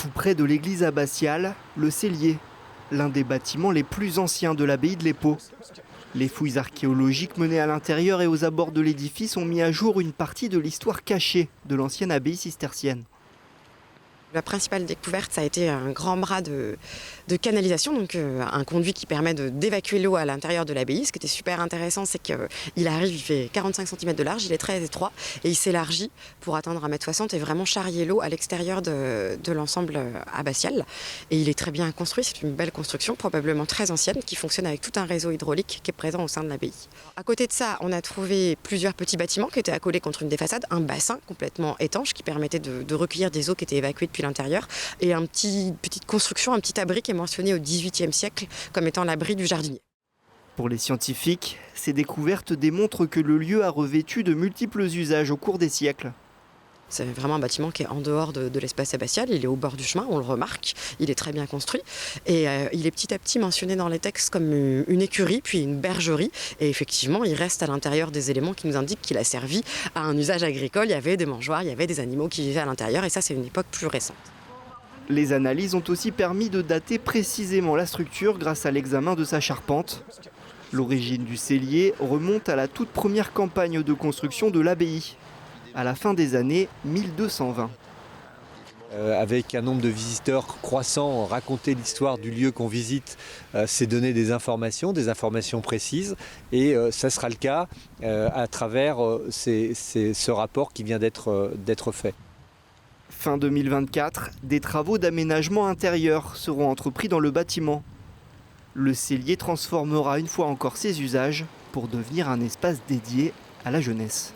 Tout près de l'église abbatiale, le cellier, l'un des bâtiments les plus anciens de l'abbaye de l'Épau. Les fouilles archéologiques menées à l'intérieur et aux abords de l'édifice ont mis à jour une partie de l'histoire cachée de l'ancienne abbaye cistercienne. La principale découverte, ça a été un grand bras de canalisation, donc un conduit qui permet d'évacuer l'eau à l'intérieur de l'abbaye. Ce qui était super intéressant, c'est qu'il arrive, il fait 45 cm de large, il est très étroit et il s'élargit pour atteindre 1,60 m et vraiment charrier l'eau à l'extérieur de l'ensemble abbatial. Et il est très bien construit, c'est une belle construction, probablement très ancienne, qui fonctionne avec tout un réseau hydraulique qui est présent au sein de l'abbaye. À côté de ça, on a trouvé plusieurs petits bâtiments qui étaient accolés contre une des façades, un bassin complètement étanche qui permettait de recueillir des eaux qui étaient évacuées depuis l'intérieur et une petite construction, un petit abri qui est mentionné au XVIIIe siècle comme étant l'abri du jardinier. Pour les scientifiques, ces découvertes démontrent que le lieu a revêtu de multiples usages au cours des siècles. C'est vraiment un bâtiment qui est en dehors de l'espace abbatial, il est au bord du chemin, on le remarque, il est très bien construit et il est petit à petit mentionné dans les textes comme une écurie puis une bergerie et effectivement il reste à l'intérieur des éléments qui nous indiquent qu'il a servi à un usage agricole, il y avait des mangeoires, il y avait des animaux qui vivaient à l'intérieur et ça c'est une époque plus récente. Les analyses ont aussi permis de dater précisément la structure grâce à l'examen de sa charpente. L'origine du cellier remonte à la toute première campagne de construction de l'abbaye, à la fin des années 1220. Avec un nombre de visiteurs croissant, raconter l'histoire du lieu qu'on visite, c'est donner des informations précises. Et ça sera le cas à travers ce rapport qui vient d'être fait. Fin 2024, des travaux d'aménagement intérieur seront entrepris dans le bâtiment. Le cellier transformera une fois encore ses usages pour devenir un espace dédié à la jeunesse.